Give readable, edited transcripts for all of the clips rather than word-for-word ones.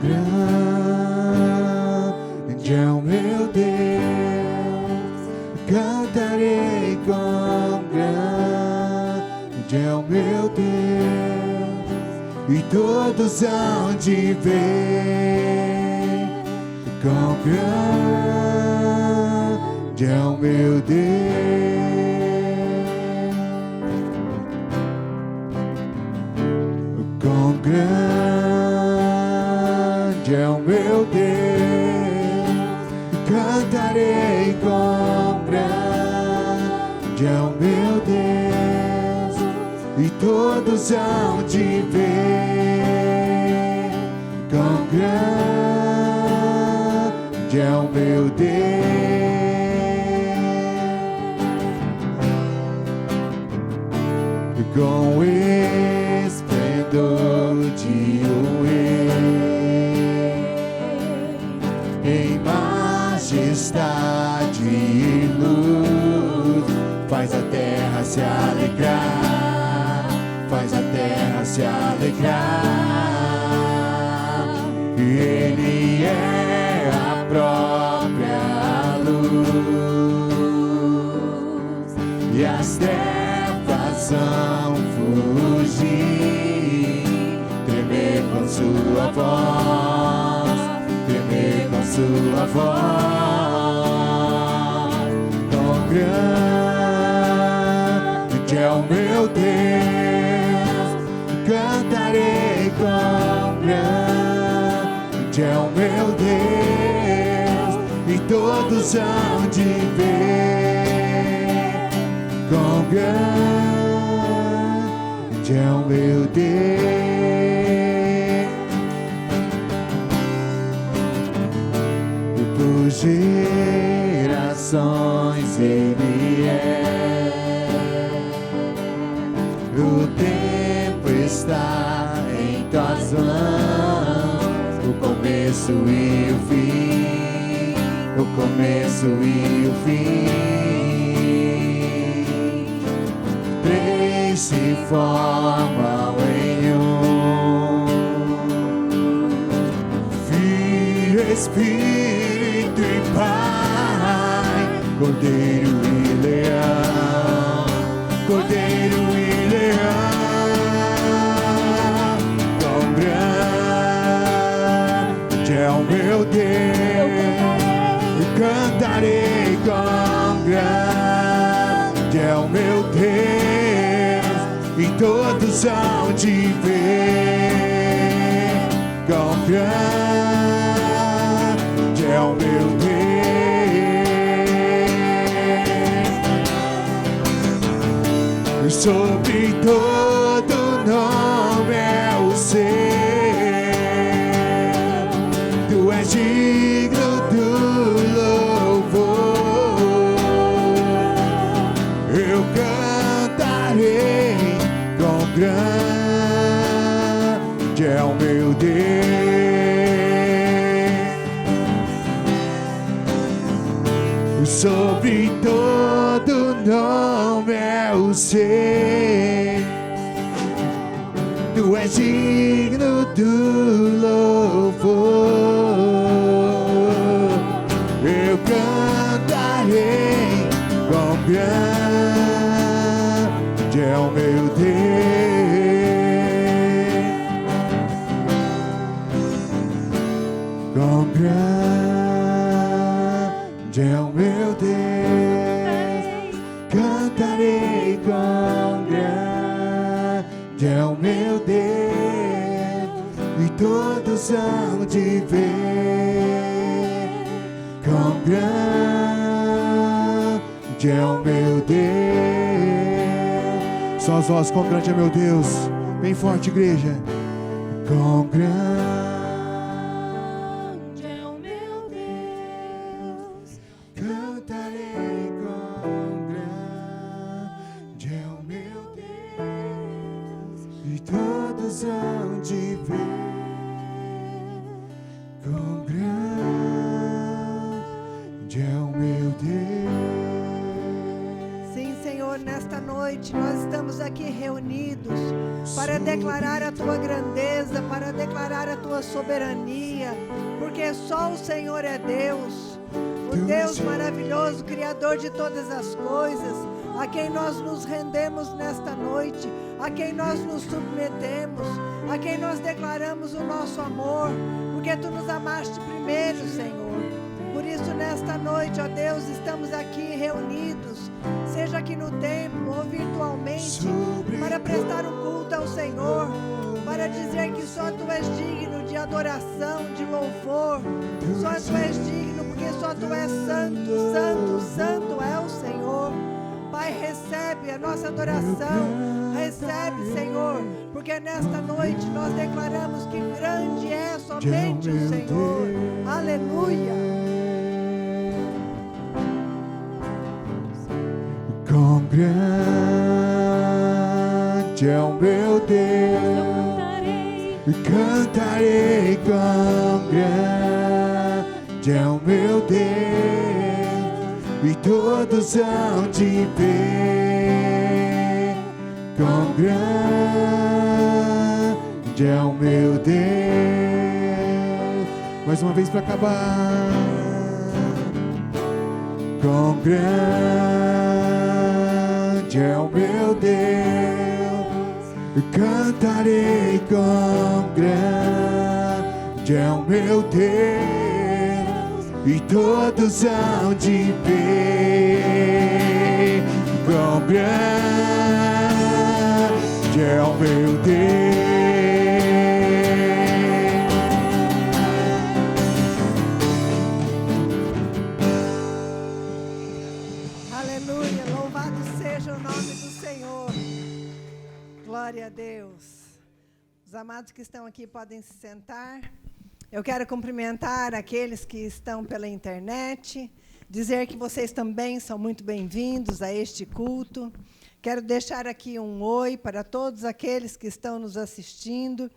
grande é o meu Deus, cantarei quão grande é o meu Deus, e todos hão de ver quão grande é o meu Deus. Quão grande é o meu Deus, cantarei quão grande é o meu Deus, e todos hão de ver quão grande é o meu Deus. Com esplendor de um rei, em majestade e luz, faz a terra se alegrar, faz a terra se alegrar. E Ele é a própria luz, e as trevas vão fugir, tremer com sua voz, tremer com sua voz. Tão grande é o meu Deus, cantarei quão grande é o meu Deus, e todos hão de ver quão grande é o meu Deus. E por gerações Ele é, o tempo está em tuas mãos, o começo e o fim, o começo e o fim. Três se formam em um, Filho, Espírito e Pai, Cordeiro e Leão, Cordeiro e Leão. Tão grande é o meu Deus, cantarei quão grande é o meu Deus, e todos hão de ver quão grande é o meu Deus. Sobre todo nome é o seu, tu és digno do louvor. Eu cantarei quão grande é o meu Deus. Sobre todo nome é o seu, tu és digno do louvor. Eu cantarei quão grande é o meu Deus, quão grande é o meu Deus, cantarei quão grande é o meu Deus, e todos hão de ver quão grande é o meu Deus. Só as vozes, quão grande é meu Deus, bem forte, igreja. Quão grande é o meu Deus, cantarei quão grande é o meu Deus, e todos hão de ver quão grande é o meu Deus. Sim, Senhor, nesta noite noite nós estamos aqui reunidos para declarar a tua grandeza, para declarar a tua soberania, porque só o Senhor é Deus, o Deus maravilhoso, Criador de todas as coisas, a quem nós nos rendemos nesta noite, a quem nós nos submetemos, a quem nós declaramos o nosso amor, porque tu nos amaste primeiro, Senhor. Por isso, nesta noite, ó Deus, estamos aqui reunidos, seja aqui no templo ou virtualmente, para prestar um culto ao Senhor, para dizer que só tu és digno de adoração, de louvor, só tu és digno, porque só tu és santo, santo, santo é o Senhor. Pai, recebe a nossa adoração, recebe, Senhor, porque nesta noite nós declaramos que grande é somente o Senhor. Aleluia. Quão grande é o meu Deus, cantarei, quão grande é o meu Deus, e todos hão de ver, quão grande é o meu Deus. Mais uma vez para acabar. Quão grande é o meu Deus, cantarei, quão grande é o meu Deus, e todos hão de ver, quão grande é o meu Deus. Glória a Deus. Os amados que estão aqui podem se sentar. Eu quero cumprimentar aqueles que estão pela internet, dizer que vocês também são muito bem-vindos a este culto. Quero deixar aqui um oi para todos aqueles que estão nos assistindo.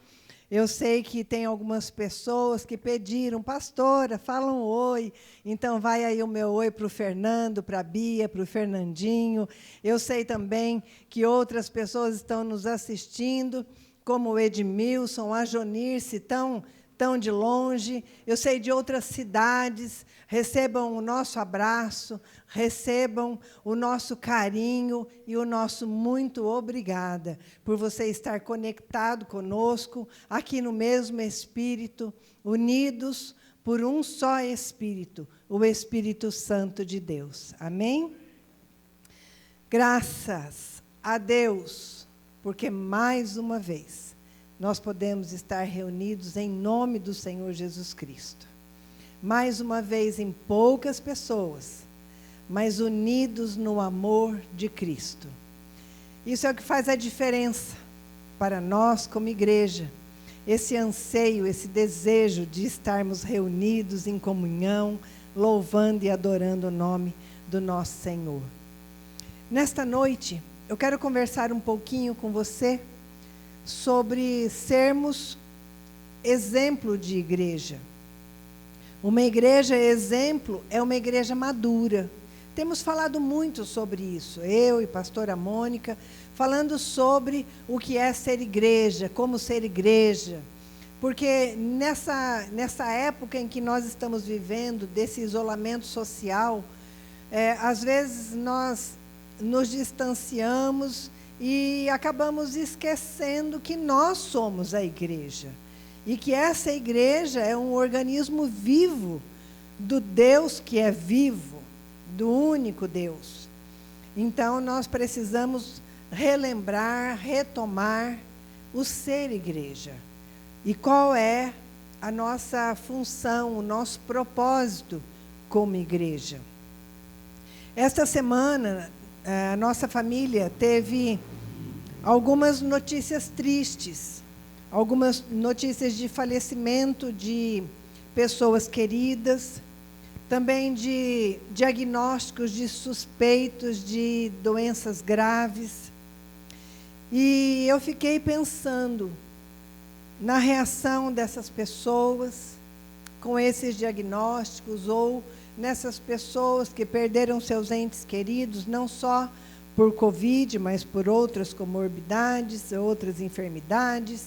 Eu sei que tem algumas pessoas que pediram, pastora, fala um oi. Então, vai aí o meu oi para o Fernando, para a Bia, para o Fernandinho. Eu sei também que outras pessoas estão nos assistindo, como o Edmilson, a Jonirce, tão de longe. Eu sei de outras cidades. Recebam o nosso abraço, recebam o nosso carinho e o nosso muito obrigada por você estar conectado conosco, aqui no mesmo Espírito, unidos por um só Espírito, o Espírito Santo de Deus. Amém? Graças a Deus, porque mais uma vez nós podemos estar reunidos em nome do Senhor Jesus Cristo. Mais uma vez em poucas pessoas, mas unidos no amor de Cristo. Isso é o que faz a diferença para nós como igreja. Esse anseio, esse desejo de estarmos reunidos em comunhão, louvando e adorando o nome do nosso Senhor. Nesta noite, eu quero conversar um pouquinho com você sobre sermos exemplo de igreja. Uma igreja exemplo é uma igreja madura. Temos falado muito sobre isso, eu e pastora Mônica, falando sobre o que é ser igreja, como ser igreja. Porque nessa época em que nós estamos vivendo, desse isolamento social, às vezes nós nos distanciamos e acabamos esquecendo que nós somos a igreja. E que essa igreja é um organismo vivo do Deus que é vivo, do único Deus. Então, nós precisamos relembrar, retomar o ser igreja. E qual é a nossa função, o nosso propósito como igreja. Esta semana, a nossa família teve algumas notícias tristes. Algumas notícias de falecimento de pessoas queridas, também de diagnósticos de suspeitos de doenças graves. E eu fiquei pensando na reação dessas pessoas com esses diagnósticos, ou nessas pessoas que perderam seus entes queridos, não só por Covid, mas por outras comorbidades, outras enfermidades.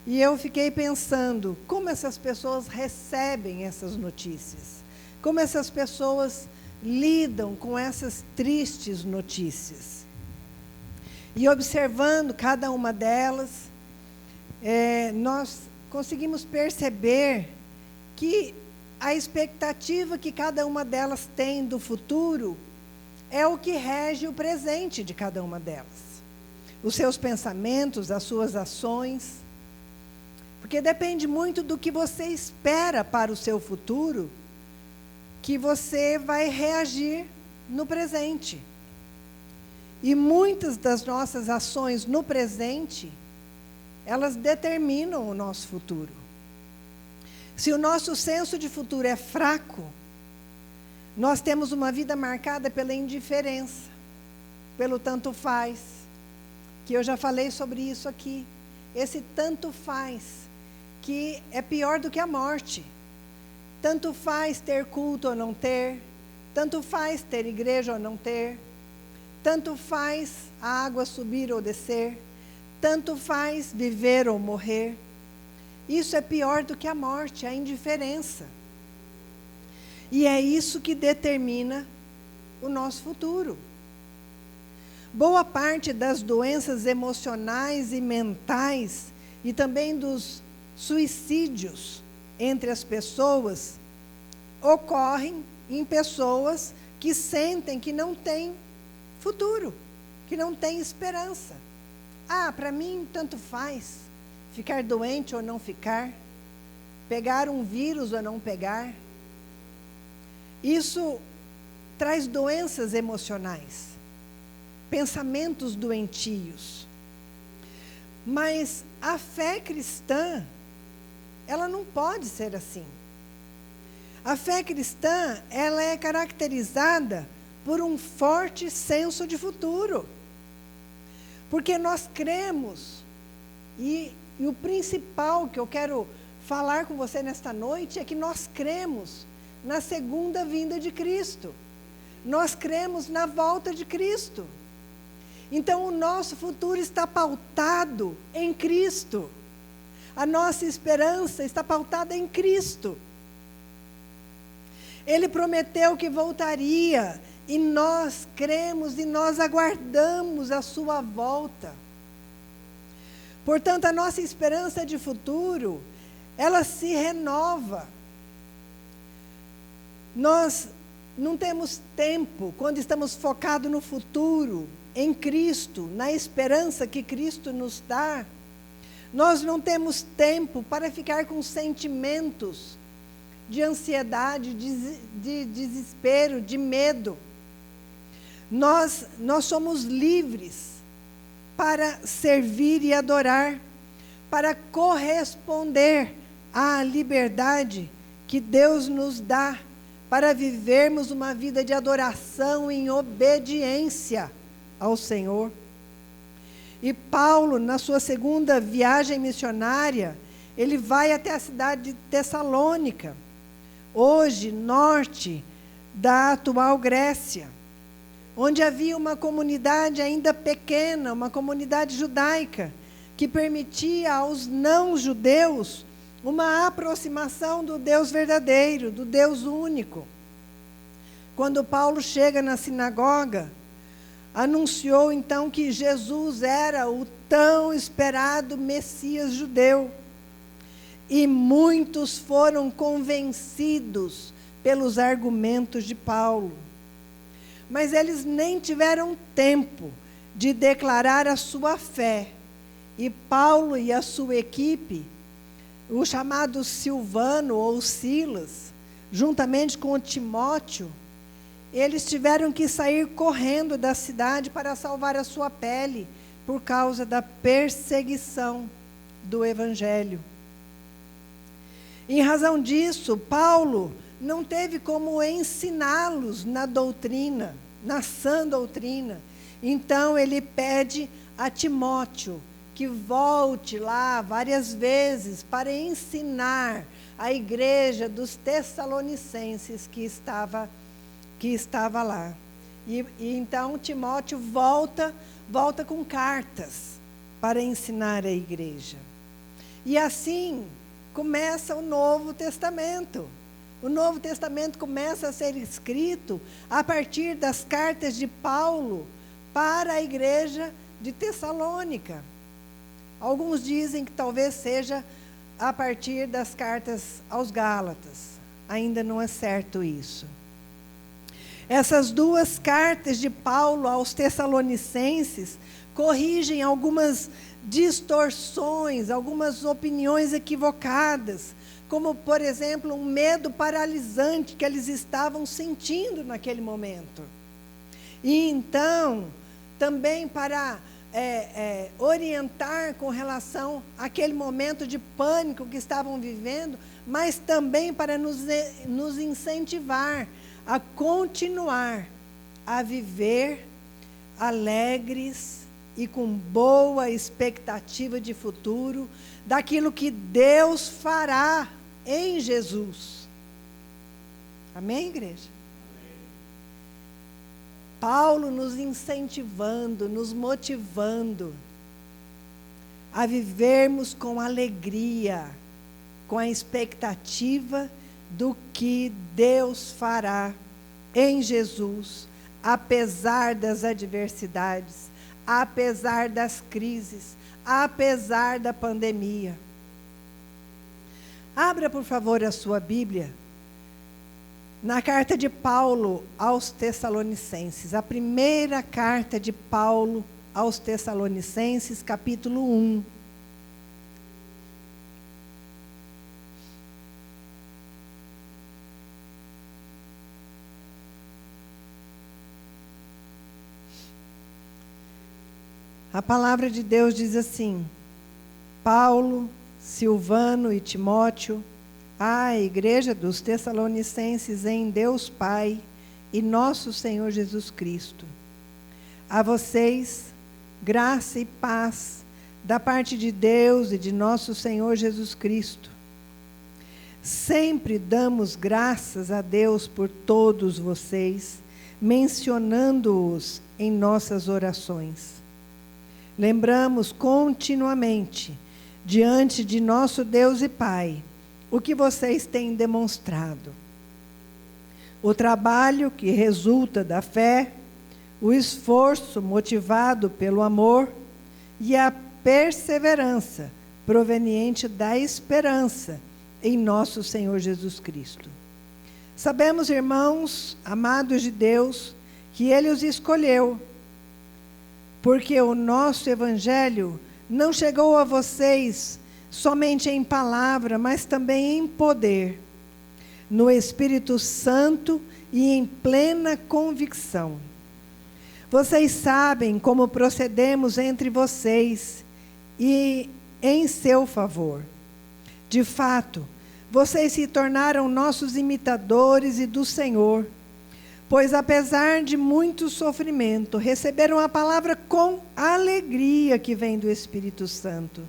E eu fiquei pensando, como essas pessoas recebem essas notícias? Como essas pessoas lidam com essas tristes notícias? E observando cada uma delas, nós conseguimos perceber que a expectativa que cada uma delas tem do futuro é o que rege o presente de cada uma delas. Os seus pensamentos, as suas ações. Porque depende muito do que você espera para o seu futuro, que você vai reagir no presente. E muitas das nossas ações no presente, elas determinam o nosso futuro. Se o nosso senso de futuro é fraco, nós temos uma vida marcada pela indiferença, pelo tanto faz, que eu já falei sobre isso aqui. Esse tanto faz, que é pior do que a morte. Tanto faz ter culto ou não ter, tanto faz ter igreja ou não ter, tanto faz a água subir ou descer, tanto faz viver ou morrer. Isso é pior do que a morte, a indiferença. E é isso que determina o nosso futuro. Boa parte das doenças emocionais e mentais, e também dos suicídios entre as pessoas, ocorrem em pessoas que sentem que não têm futuro, que não têm esperança. Para mim tanto faz ficar doente ou não ficar, pegar um vírus ou não pegar. Isso traz doenças emocionais, pensamentos doentios. Mas a fé cristã, ela não pode ser assim. A fé cristã, ela é caracterizada por um forte senso de futuro. Porque nós cremos, e o principal que eu quero falar com você nesta noite é que nós cremos na segunda vinda de Cristo. Nós cremos na volta de Cristo. Então o nosso futuro está pautado em Cristo. A nossa esperança está pautada em Cristo. Ele prometeu que voltaria, e nós cremos e nós aguardamos a sua volta. Portanto, a nossa esperança de futuro, ela se renova. Nós não temos tempo, quando estamos focados no futuro, em Cristo, na esperança que Cristo nos dá, nós não temos tempo para ficar com sentimentos de ansiedade, de desespero, de medo. Nós somos livres para servir e adorar, para corresponder à liberdade que Deus nos dá, para vivermos uma vida de adoração em obediência ao Senhor. E Paulo, na sua segunda viagem missionária, ele vai até a cidade de Tessalônica, hoje norte da atual Grécia, onde havia uma comunidade ainda pequena, uma comunidade judaica, que permitia aos não-judeus uma aproximação do Deus verdadeiro, do Deus único. Quando Paulo chega na sinagoga, anunciou então que Jesus era o tão esperado Messias judeu. E muitos foram convencidos pelos argumentos de Paulo. Mas eles nem tiveram tempo de declarar a sua fé. E Paulo e a sua equipe, o chamado Silvano ou Silas, juntamente com o Timóteo, eles tiveram que sair correndo da cidade para salvar a sua pele, por causa da perseguição do Evangelho. Em razão disso, Paulo não teve como ensiná-los na doutrina, na sã doutrina. Então ele pede a Timóteo que volte lá várias vezes para ensinar a igreja dos Tessalonicenses que estava lá. E então Timóteo volta com cartas para ensinar a igreja. E assim começa o Novo Testamento. O Novo Testamento começa a ser escrito a partir das cartas de Paulo para a igreja de Tessalônica. Alguns dizem que talvez seja a partir das cartas aos Gálatas. Ainda não é certo isso. Essas duas cartas de Paulo aos Tessalonicenses corrigem algumas distorções, algumas opiniões equivocadas, como, por exemplo, um medo paralisante que eles estavam sentindo naquele momento. E então, também para orientar com relação àquele momento de pânico que estavam vivendo, mas também para nos incentivar a continuar a viver alegres e com boa expectativa de futuro daquilo que Deus fará em Jesus. Amém, igreja? Amém. Paulo nos incentivando, nos motivando a vivermos com alegria, com a expectativa do que Deus fará em Jesus, apesar das adversidades, apesar das crises, apesar da pandemia. Abra, por favor, a sua Bíblia na carta de Paulo aos Tessalonicenses, a primeira carta de Paulo aos Tessalonicenses, capítulo 1. A palavra de Deus diz assim: Paulo, Silvano e Timóteo, à igreja dos Tessalonicenses em Deus Pai e nosso Senhor Jesus Cristo. A vocês, graça e paz da parte de Deus e de nosso Senhor Jesus Cristo. Sempre damos graças a Deus por todos vocês, mencionando-os em nossas orações. Lembramos continuamente, diante de nosso Deus e Pai, o que vocês têm demonstrado. O trabalho que resulta da fé, o esforço motivado pelo amor e a perseverança proveniente da esperança em nosso Senhor Jesus Cristo. Sabemos, irmãos, amados de Deus, que Ele os escolheu, porque o nosso Evangelho não chegou a vocês somente em palavra, mas também em poder, no Espírito Santo e em plena convicção. Vocês sabem como procedemos entre vocês e em seu favor. De fato, vocês se tornaram nossos imitadores e do Senhor, pois apesar de muito sofrimento, receberam a palavra com alegria que vem do Espírito Santo.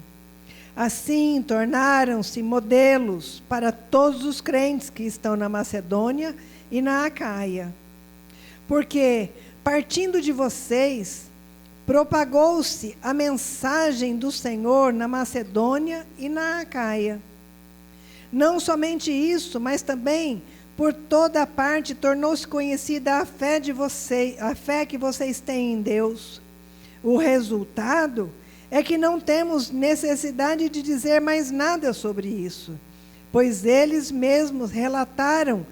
Assim, tornaram-se modelos para todos os crentes que estão na Macedônia e na Acaia. Porque, partindo de vocês, propagou-se a mensagem do Senhor na Macedônia e na Acaia. Não somente isso, mas também por toda a parte tornou-se conhecida a fé que vocês têm em Deus. O resultado é que não temos necessidade de dizer mais nada sobre isso, pois eles mesmos relataram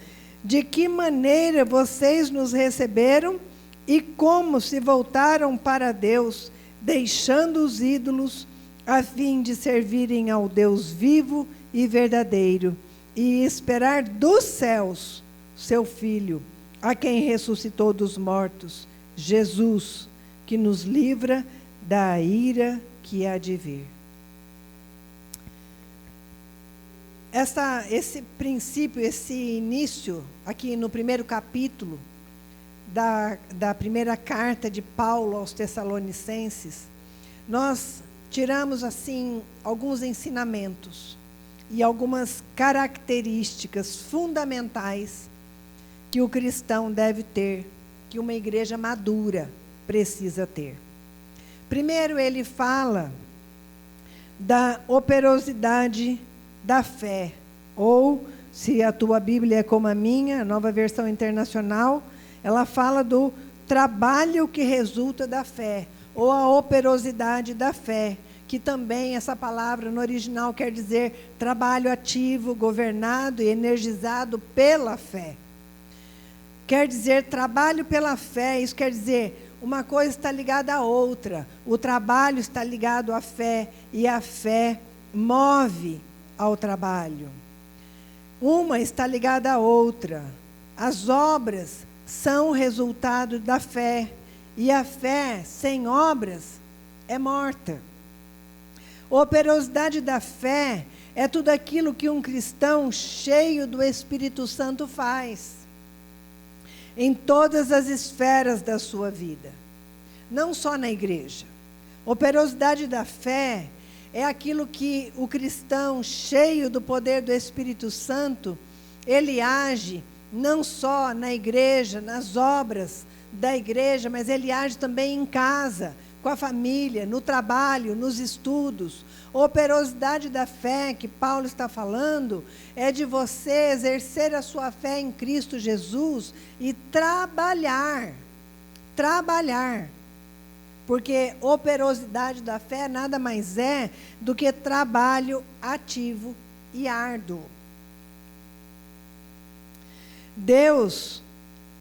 de que maneira vocês nos receberam e como se voltaram para Deus, deixando os ídolos, a fim de servirem ao Deus vivo e verdadeiro, e esperar dos céus seu Filho, a quem ressuscitou dos mortos, Jesus, que nos livra da ira que há de vir. Esse princípio, esse início, aqui no primeiro capítulo da primeira carta de Paulo aos Tessalonicenses, nós tiramos assim alguns ensinamentos e algumas características fundamentais que o cristão deve ter, que uma igreja madura precisa ter. Primeiro, ele fala da operosidade da fé, ou, se a tua Bíblia é como a minha, a Nova Versão Internacional, ela fala do trabalho que resulta da fé, ou a operosidade da fé, que também essa palavra no original quer dizer trabalho ativo, governado e energizado pela fé. Quer dizer trabalho pela fé, isso quer dizer uma coisa está ligada à outra. O trabalho está ligado à fé e a fé move ao trabalho. Uma está ligada à outra. As obras são resultado da fé e a fé sem obras é morta. A operosidade da fé é tudo aquilo que um cristão cheio do Espírito Santo faz em todas as esferas da sua vida, não só na igreja. Operosidade da fé é aquilo que o cristão cheio do poder do Espírito Santo, ele age não só na igreja, nas obras da igreja, mas ele age também em casa, com a família, no trabalho, nos estudos. A operosidade da fé que Paulo está falando é de você exercer a sua fé em Cristo Jesus e trabalhar. Porque operosidade da fé nada mais é do que trabalho ativo e árduo. Deus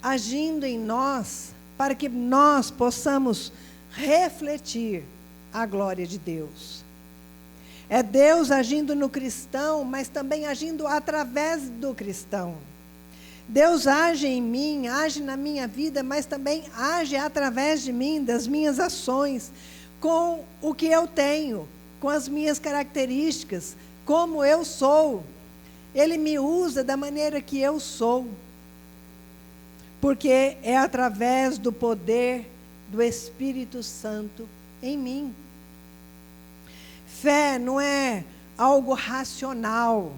agindo em nós para que nós possamos refletir a glória de Deus. É Deus agindo no cristão, mas também agindo através do cristão. Deus age em mim, age na minha vida, mas também age através de mim, das minhas ações, com o que eu tenho, com as minhas características, como eu sou. Ele me usa da maneira que eu sou, porque é através do poder do Espírito Santo em mim. Fé não é algo racional,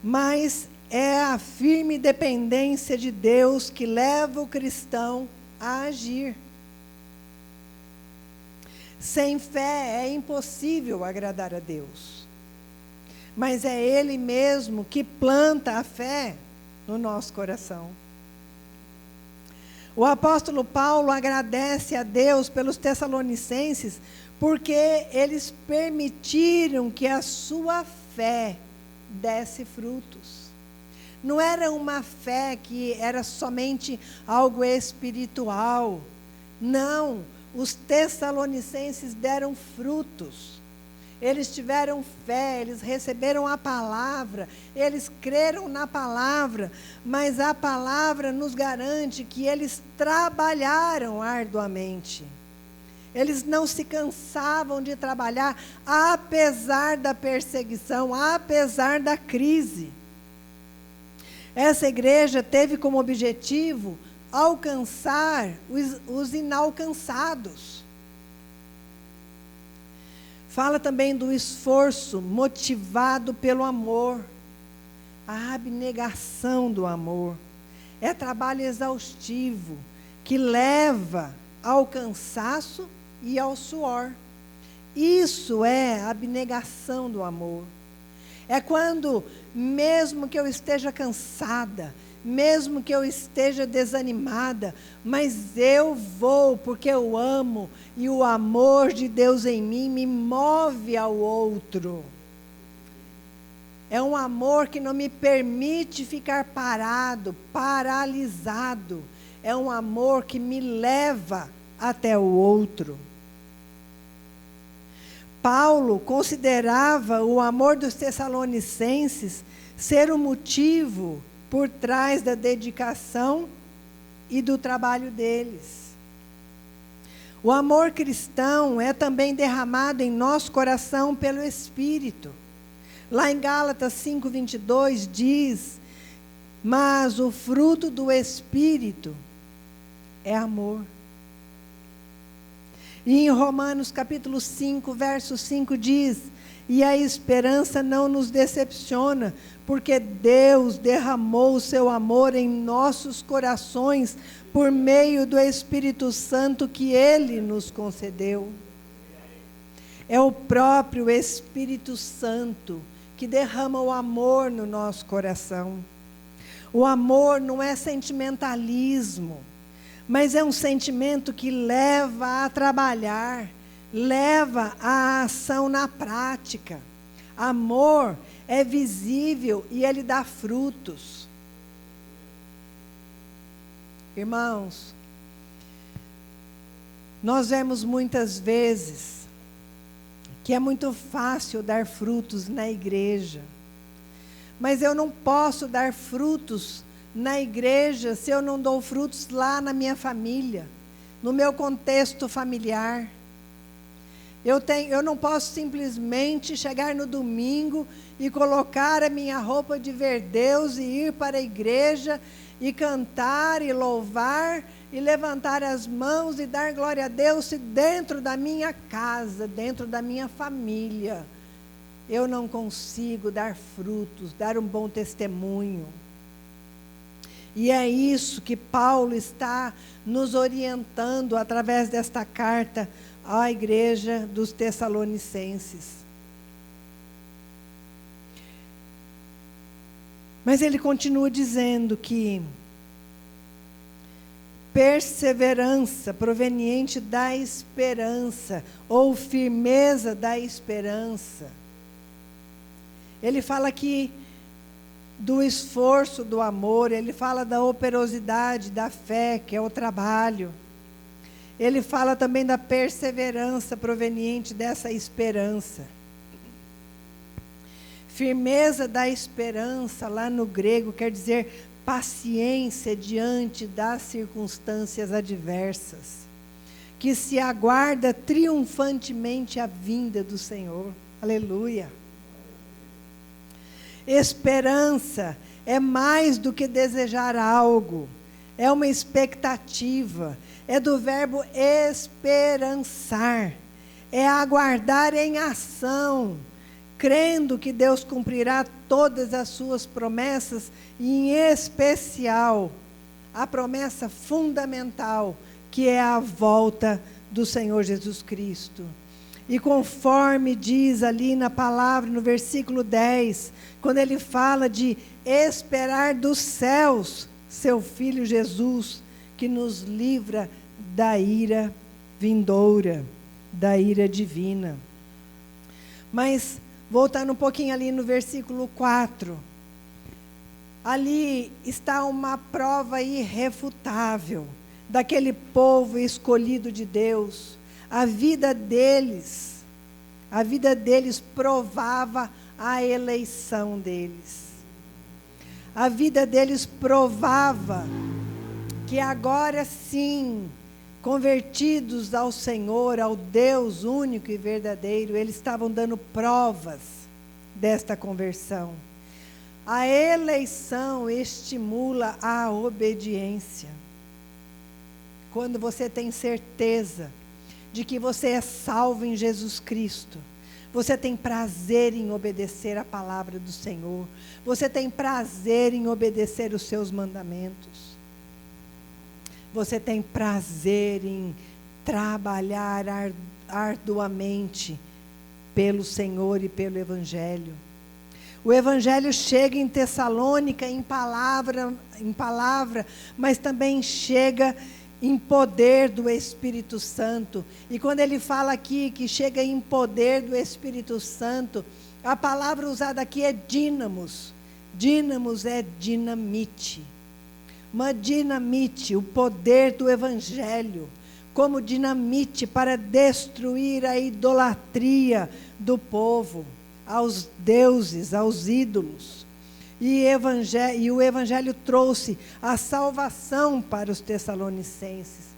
mas é a firme dependência de Deus que leva o cristão a agir. Sem fé é impossível agradar a Deus, mas é Ele mesmo que planta a fé no nosso coração. O apóstolo Paulo agradece a Deus pelos Tessalonicenses, porque eles permitiram que a sua fé desse frutos. Não era uma fé que era somente algo espiritual. Não, os Tessalonicenses deram frutos. Eles tiveram fé, eles receberam a palavra, eles creram na palavra, mas a palavra nos garante que eles trabalharam arduamente. Eles não se cansavam de trabalhar, apesar da perseguição, apesar da crise. Essa igreja teve como objetivo alcançar os inalcançados. Fala também do esforço motivado pelo amor, a abnegação do amor. É trabalho exaustivo que leva ao cansaço e ao suor. Isso é a abnegação do amor. É quando, mesmo que eu esteja cansada, mesmo que eu esteja desanimada, mas eu vou porque eu amo, e o amor de Deus em mim me move ao outro. É um amor que não me permite ficar parado, paralisado. É um amor que me leva até o outro. Paulo considerava o amor dos Tessalonicenses ser o motivo por trás da dedicação e do trabalho deles. O amor cristão é também derramado em nosso coração pelo Espírito. Lá em Gálatas 5:22 diz: mas o fruto do Espírito é amor. E em Romanos capítulo 5, verso 5 diz: E a esperança não nos decepciona, porque Deus derramou o seu amor em nossos corações por meio do Espírito Santo que Ele nos concedeu. É o próprio Espírito Santo que derrama o amor no nosso coração. O amor não é sentimentalismo, mas é um sentimento que leva a trabalhar, leva a ação na prática. Amor é visível e ele dá frutos. Irmãos, nós vemos muitas vezes que é muito fácil dar frutos na igreja. Mas eu não posso dar frutos na igreja se eu não dou frutos lá na minha família, no meu contexto familiar. Eu não posso simplesmente chegar no domingo e colocar a minha roupa de ver Deus e ir para a igreja e cantar e louvar e levantar as mãos e dar glória a Deus se dentro da minha casa, dentro da minha família, eu não consigo dar frutos, dar um bom testemunho. E é isso que Paulo está nos orientando através desta carta à igreja dos Tessalonicenses. Mas ele continua dizendo que perseverança proveniente da esperança, ou firmeza da esperança. Ele fala aqui do esforço do amor, ele fala da operosidade da fé, que é o trabalho. Ele fala também da perseverança proveniente dessa esperança. Firmeza da esperança, lá no grego, quer dizer paciência diante das circunstâncias adversas, que se aguarda triunfantemente a vinda do Senhor. Aleluia! Esperança é mais do que desejar algo, é uma expectativa, é do verbo esperançar, é aguardar em ação, crendo que Deus cumprirá todas as suas promessas, e em especial a promessa fundamental, que é a volta do Senhor Jesus Cristo. E conforme diz ali na palavra, no versículo 10, quando ele fala de esperar dos céus seu Filho Jesus, que nos livra da ira vindoura, da ira divina. Mas, voltando um pouquinho ali no versículo 4, ali está uma prova irrefutável daquele povo escolhido de Deus. A vida deles provava a eleição deles. A vida deles provava que agora sim, convertidos ao Senhor, ao Deus único e verdadeiro, eles estavam dando provas desta conversão. A eleição estimula a obediência. Quando você tem certeza de que você é salvo em Jesus Cristo, você tem prazer em obedecer a palavra do Senhor, você tem prazer em obedecer os seus mandamentos, você tem prazer em trabalhar arduamente pelo Senhor e pelo Evangelho. O Evangelho chega em Tessalônica em palavra, mas também chega em poder do Espírito Santo. E quando ele fala aqui que chega em poder do Espírito Santo, a palavra usada aqui é dínamos. Dínamos é dinamite. Uma dinamite, o poder do Evangelho, como dinamite para destruir a idolatria do povo, aos deuses, aos ídolos. E o Evangelho trouxe a salvação para os Tessalonicenses,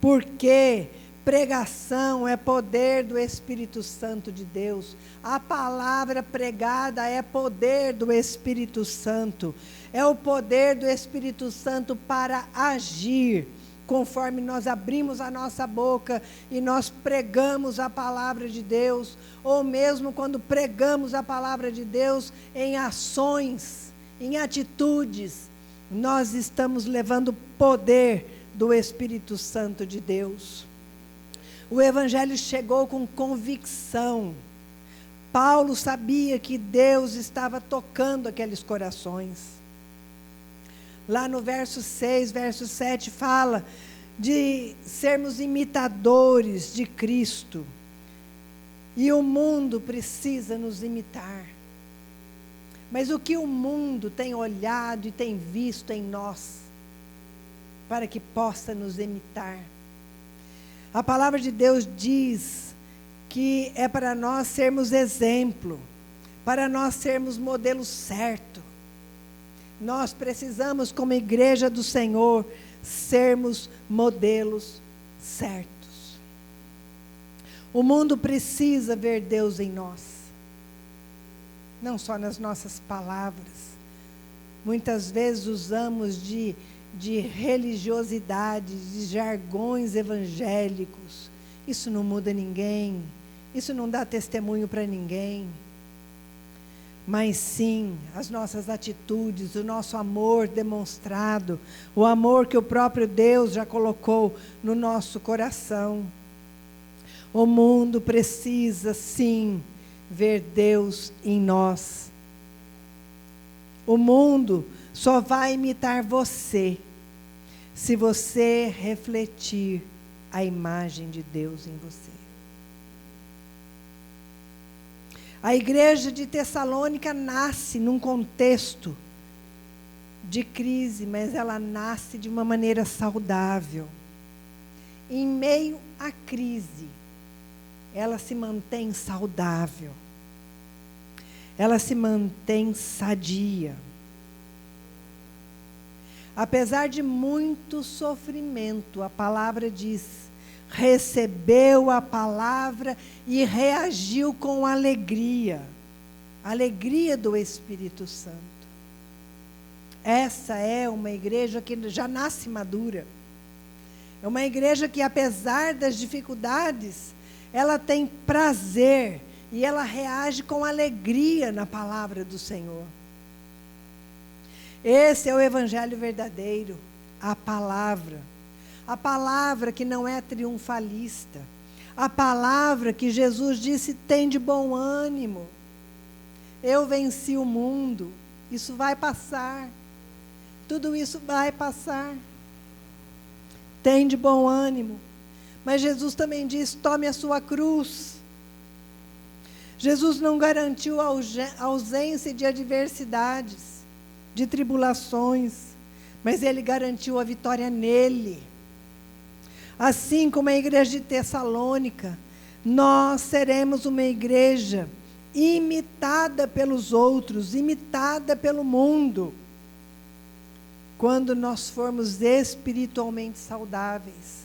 porque pregação é poder do Espírito Santo de Deus. A palavra pregada é poder do Espírito Santo. É o poder do Espírito Santo para agir conforme nós abrimos a nossa boca e nós pregamos a palavra de Deus, ou mesmo quando pregamos a palavra de Deus em ações, em atitudes, nós estamos levando poder do Espírito Santo de Deus. O Evangelho chegou com convicção. Paulo sabia que Deus estava tocando aqueles corações. Lá no verso 6, verso 7, fala de sermos imitadores de Cristo. E o mundo precisa nos imitar. Mas o que o mundo tem olhado e tem visto em nós, para que possa nos imitar? A palavra de Deus diz que é para nós sermos exemplo, para nós sermos modelo certo. Nós precisamos, como igreja do Senhor, sermos modelos certos. O mundo precisa ver Deus em nós, não só nas nossas palavras. Muitas vezes usamos de religiosidade, de jargões evangélicos. Isso não muda ninguém, isso não dá testemunho para ninguém. Mas sim, as nossas atitudes, o nosso amor demonstrado, o amor que o próprio Deus já colocou no nosso coração. O mundo precisa sim ver Deus em nós. O mundo só vai imitar você, se você refletir a imagem de Deus em você. A igreja de Tessalônica nasce num contexto de crise, mas ela nasce de uma maneira saudável. Em meio à crise, ela se mantém saudável. Ela se mantém sadia. Apesar de muito sofrimento, a palavra diz, recebeu a palavra e reagiu com alegria. Alegria do Espírito Santo. Essa é uma igreja que já nasce madura. É uma igreja que, apesar das dificuldades, ela tem prazer e ela reage com alegria na palavra do Senhor. Esse é o evangelho verdadeiro, a palavra. A palavra que não é triunfalista. A palavra que Jesus disse, tem de bom ânimo. Eu venci o mundo. Isso vai passar. Tudo isso vai passar. Tem de bom ânimo. Mas Jesus também diz, tome a sua cruz. Jesus não garantiu a ausência de adversidades, de tribulações, mas Ele garantiu a vitória nele. Assim como a igreja de Tessalônica, nós seremos uma igreja imitada pelos outros, imitada pelo mundo, quando nós formos espiritualmente saudáveis.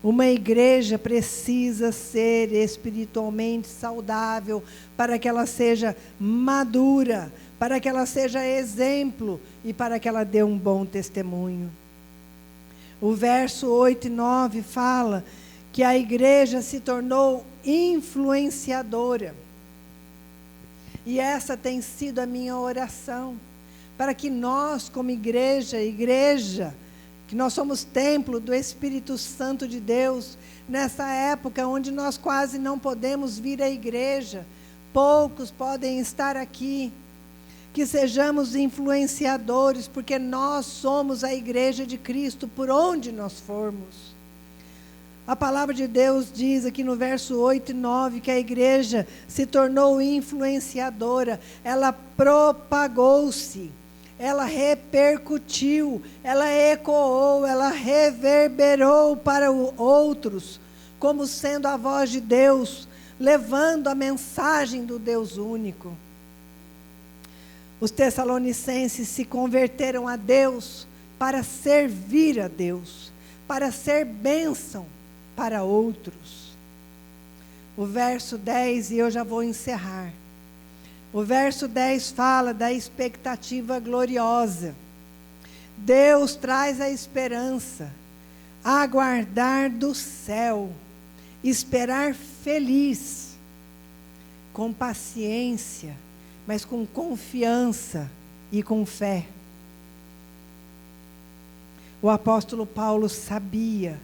Uma igreja precisa ser espiritualmente saudável para que ela seja madura, para que ela seja exemplo e para que ela dê um bom testemunho. O verso 8 e 9 fala que a igreja se tornou influenciadora. E essa tem sido a minha oração, para que nós, como igreja, que nós somos templo do Espírito Santo de Deus, nessa época onde nós quase não podemos vir à igreja, poucos podem estar aqui, que sejamos influenciadores, porque nós somos a igreja de Cristo, por onde nós formos. A palavra de Deus diz aqui no verso 8 e 9, que a igreja se tornou influenciadora, ela propagou-se, ela repercutiu, ela ecoou, ela reverberou para outros, como sendo a voz de Deus, levando a mensagem do Deus único. Os tessalonicenses se converteram a Deus para servir a Deus, para ser bênção para outros. O verso 10, e eu já vou encerrar. O verso 10 fala da expectativa gloriosa. Deus traz a esperança. aguardar do céu, esperar feliz, com paciência, mas com confiança e com fé. O apóstolo Paulo sabia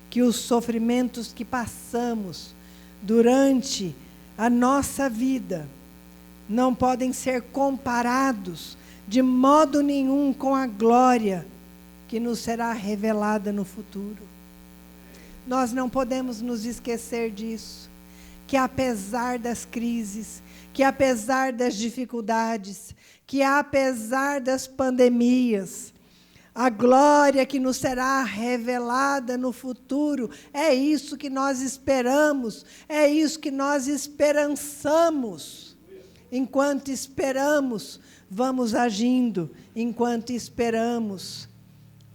que os sofrimentos que passamos durante a nossa vida não podem ser comparados de modo nenhum com a glória que nos será revelada no futuro. Nós não podemos nos esquecer disso, que apesar das crises, que apesar das dificuldades, que apesar das pandemias, a glória que nos será revelada no futuro, é isso que nós esperamos, é isso que nós esperançamos. Enquanto esperamos, vamos agindo. Enquanto esperamos,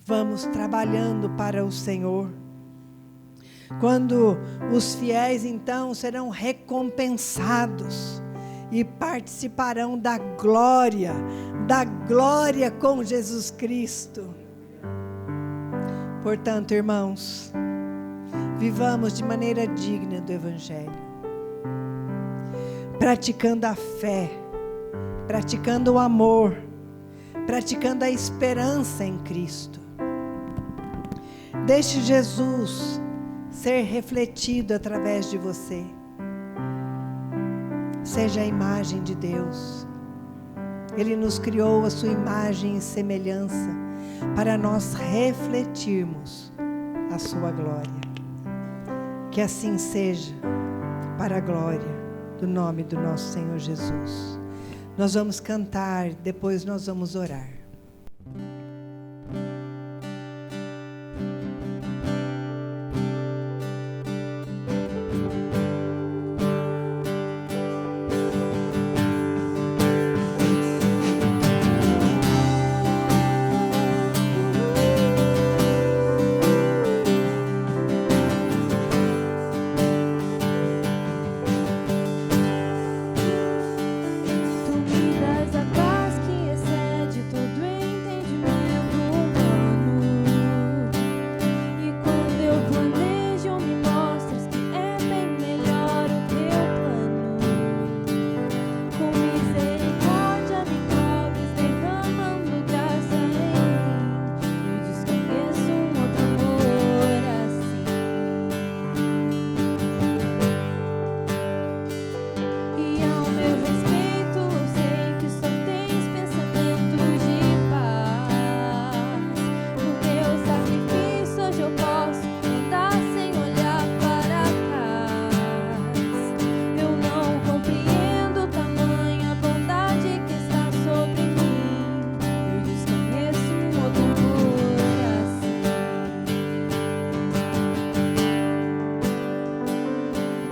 vamos trabalhando para o Senhor. Quando os fiéis, então, serão recompensados e participarão da glória com Jesus Cristo. Portanto, irmãos, vivamos de maneira digna do Evangelho, praticando a fé, praticando o amor, praticando a esperança em Cristo. Deixe Jesus ser refletido através de você. Seja a imagem de Deus. Ele nos criou a sua imagem e semelhança para nós refletirmos a sua glória. Que assim seja, para a glória do nome do nosso Senhor Jesus. Nós vamos cantar, depois nós vamos orar.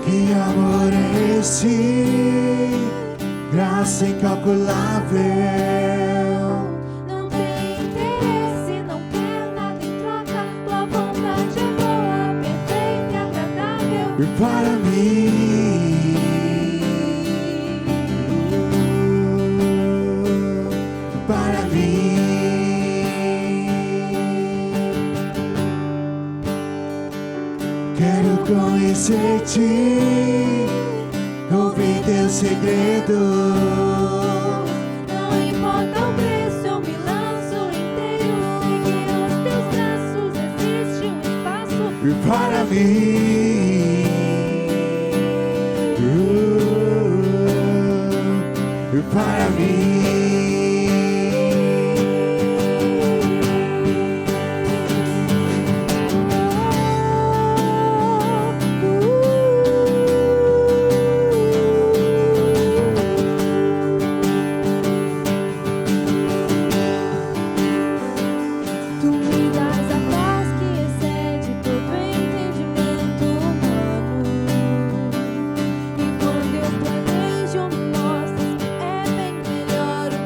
Que amor é esse, graça incalculável. Não tem interesse, não quer nada em troca. Tua vontade é boa, perfeita e agradável. E para mim, para mim, quero conhecer-te, ouvir teu segredo. Não importa o preço, eu me lanço inteiro. Seguir os teus traços, existe um espaço. E para mim, e para mim, Tu me dás a paz que excede todo entendimento humano. E quando eu planejo, me mostras que é bem melhor o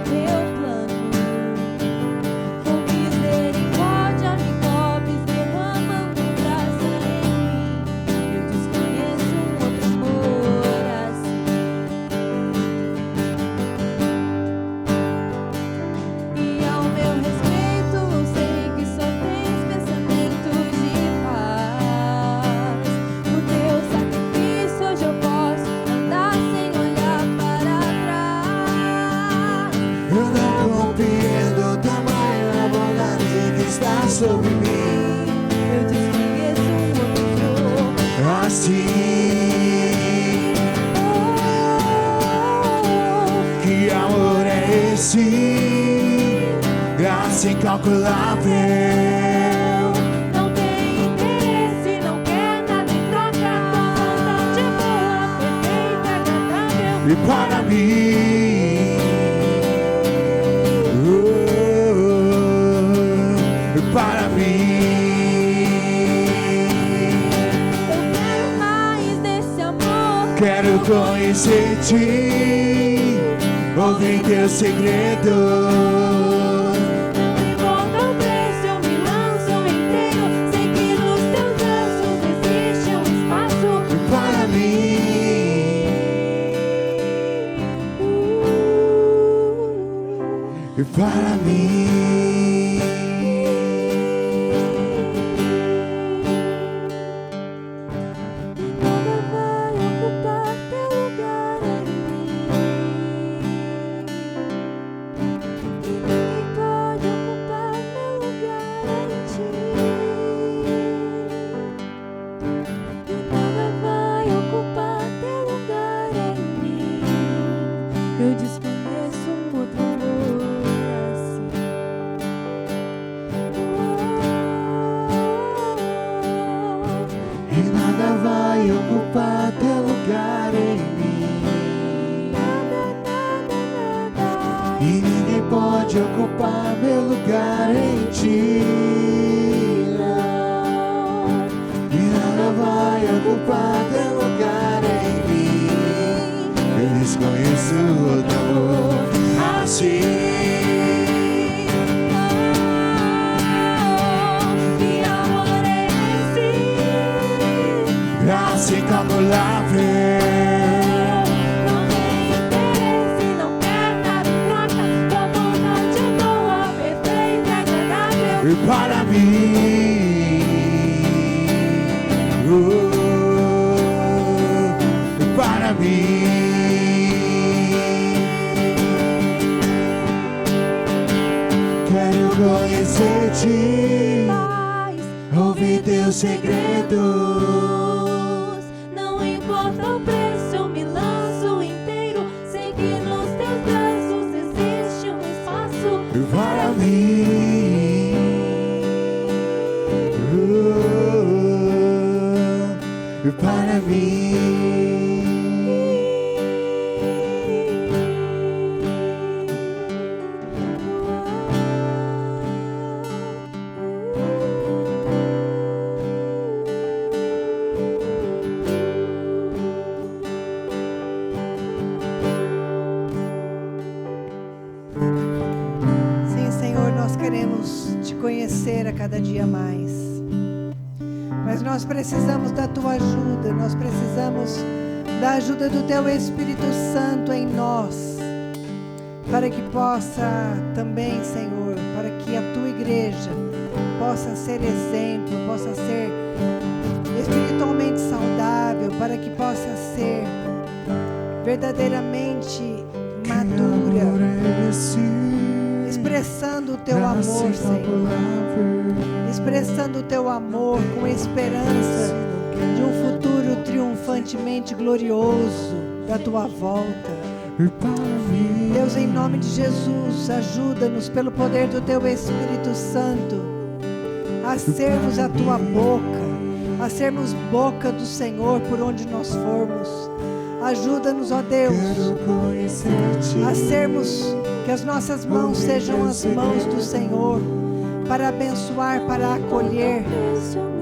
sobre mim. Eu desconheço um amor Assim, que amor é esse? Graça incalculável. Não tem interesse, não quer nada em troca. Tua vontade é boa, perfeita, agradável. E para mim, para mim, Eu quero mais desse amor. quero conhecer-te, ouvir teus segredos. Não importa o preço, eu me lanço inteiro. Seguir nos teus braços existe um espaço. Para mim, e para mim. Nada vai ocupar teu lugar em mim. E ninguém pode ocupar meu lugar em ti. E nada vai ocupar teu lugar em mim. Eu desconheço um outro amor assim. E nada vai ocupar teu lugar em mim. E ninguém pode ocupar meu lugar em ti. E nada vai ocupar teu lugar em mim. Eu desconheço outro amor assim. Que amor é esse? Graça incalculável. Não tem interesse, não quer nada em troca. Tua vontade é boa, perfeita, agradável. E para mim, para mim, quero conhecer-te, Paz, ouvir teus segredos. não importa o preço, eu me lanço inteiro. Seguir nos teus braços existe um espaço. Para mim, para mim. Sim, Senhor, nós queremos te conhecer a cada dia mais. Mas nós precisamos da tua ajuda, nós precisamos da ajuda do teu Espírito Santo em nós, para que possa também, Senhor, para que a tua igreja possa ser exemplo, possa ser espiritualmente saudável, para que possa ser verdadeiramente madura, expressando o teu amor, Senhor, expressando o teu amor com esperança de um futuro triunfantemente glorioso da tua volta. Deus, em nome de Jesus, ajuda-nos pelo poder do teu Espírito Santo a sermos a tua boca, a sermos boca do Senhor por onde nós formos. Ajuda-nos, ó Deus, a sermos, que as nossas mãos sejam as mãos do Senhor, para abençoar, para acolher,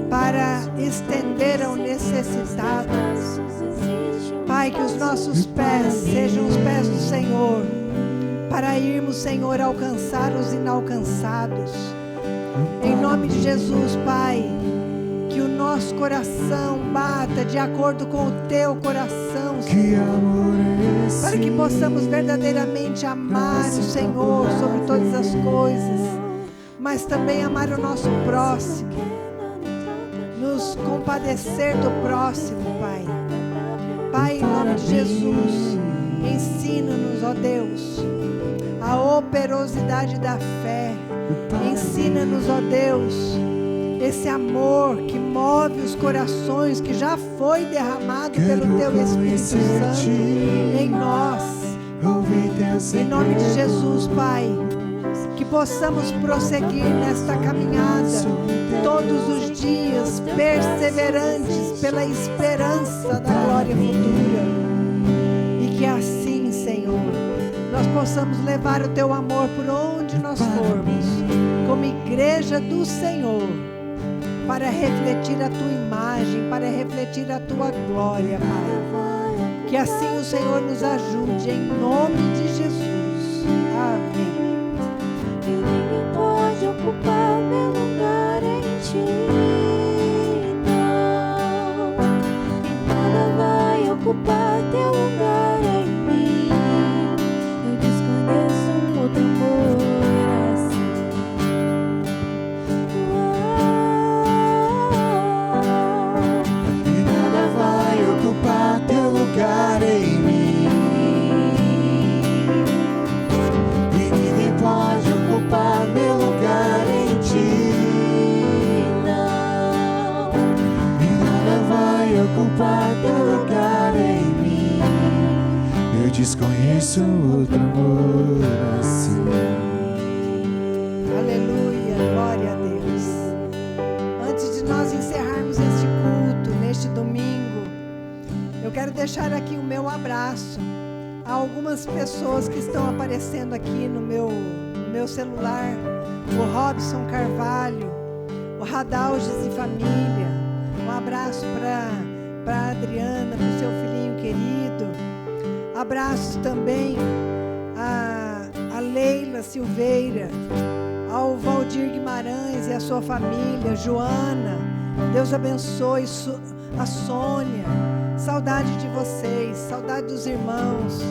para estender ao necessitado. Pai, que os nossos pés sejam os pés do Senhor, para irmos, Senhor, alcançar os inalcançados. Em nome de Jesus, Pai, que o nosso coração bata de acordo com o teu coração, Senhor, para que possamos verdadeiramente amar o Senhor sobre todas as coisas, mas também amar o nosso próximo, nos compadecer do próximo, Pai. Pai, em nome de Jesus, ensina-nos, ó Deus, a operosidade da fé, Ensina-nos, ó Deus, esse amor que move os corações, que já foi derramado pelo Teu Espírito Santo em nós. Em nome de Jesus, Pai, que possamos prosseguir nesta caminhada todos os dias, perseverantes pela esperança da glória futura. E que assim, Senhor, nós possamos levar o Teu amor por onde nós formos, como igreja do Senhor, para refletir a Tua imagem, para refletir a Tua glória, Pai. Que assim o Senhor nos ajude, em nome de Jesus. Amém. E ninguém pode ocupar meu lugar em Ti, não. E nada vai ocupar Teu lugar em mim. Eu desconheço um outro amor assim. E nada vai ocupar teu lugar em mim. E ninguém pode ocupar meu lugar em ti. Não. E nada vai ocupar teu lugar em mim. Eu desconheço outro amor assim. Aleluia, glória a Deus. Antes de nós encerrarmos este culto, neste domingo, eu quero deixar aqui o meu abraço a algumas pessoas que estão aparecendo aqui no meu celular. O Robson Carvalho, o Radalges e família. Um abraço para a Adriana, para o seu filhinho querido. Abraços também a Leila Silveira, ao Valdir Guimarães e a sua família, Joana, Deus abençoe a Sônia, saudade de vocês, saudade dos irmãos.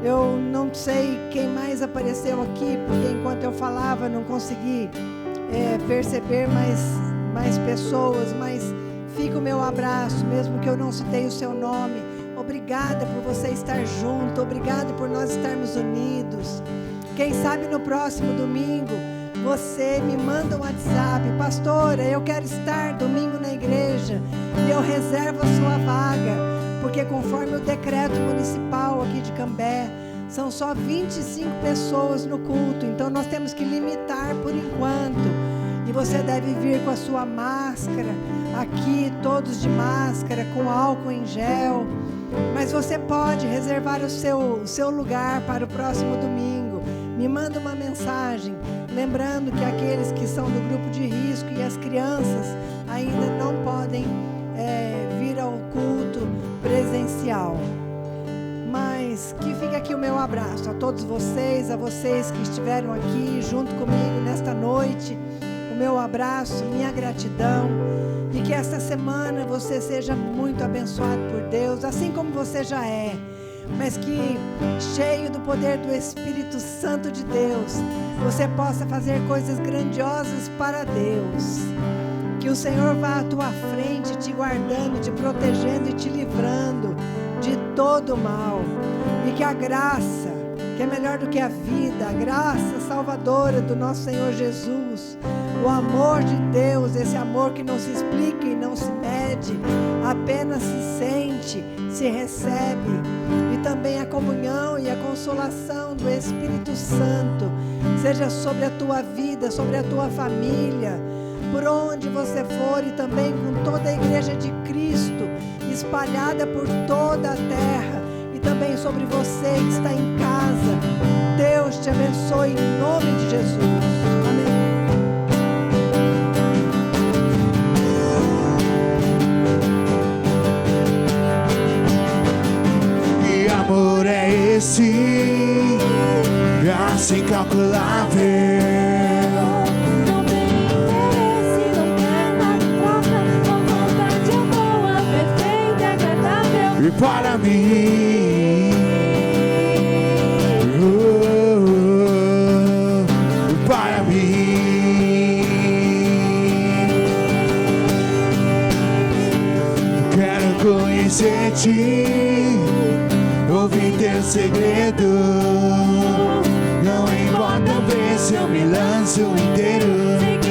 Eu não sei quem mais apareceu aqui, porque enquanto eu falava não consegui perceber mais pessoas, mas fica o meu abraço, mesmo que eu não citei o seu nome. Obrigada por você estar junto, obrigada por nós estarmos unidos. Quem sabe no próximo domingo você me manda um WhatsApp: pastora, eu quero estar domingo na igreja, e eu reservo a sua vaga, porque conforme o decreto municipal aqui de Cambé, são só 25 pessoas no culto, então nós temos que limitar por enquanto, e você deve vir com a sua máscara, aqui todos de máscara, com álcool em gel, mas você pode reservar o seu lugar para o próximo domingo. Me manda uma mensagem, lembrando que aqueles que são do grupo de risco e as crianças ainda não podem vir ao culto presencial. Mas que fique aqui o meu abraço a todos vocês, a vocês que estiveram aqui junto comigo nesta noite. O meu abraço, minha gratidão, e que esta semana você seja muito abençoado por Deus, assim como você já é, mas que, cheio do poder do Espírito Santo de Deus, você possa fazer coisas grandiosas para Deus. Que o Senhor vá à tua frente, te guardando, te protegendo e te livrando de todo o mal. E que a graça, que é melhor do que a vida, a graça salvadora do nosso Senhor Jesus, o amor de Deus, esse amor que não se explica e não se mede, apenas se sente, se recebe, e também a comunhão e a consolação do Espírito Santo seja sobre a tua vida, sobre a tua família, por onde você for, e também com toda a igreja de Cristo espalhada por toda a terra, e também sobre você que está em casa. Deus te abençoe em nome de Jesus. Amém. Que amor é esse, assim incalculável? Não tem interesse, não quer nada em troca. Com vontade é boa, perfeita e agradável. E para mim, para mim, quero conhecer-te, ouvir teu segredo, Não importa ver se eu me lanço inteiro. Sei que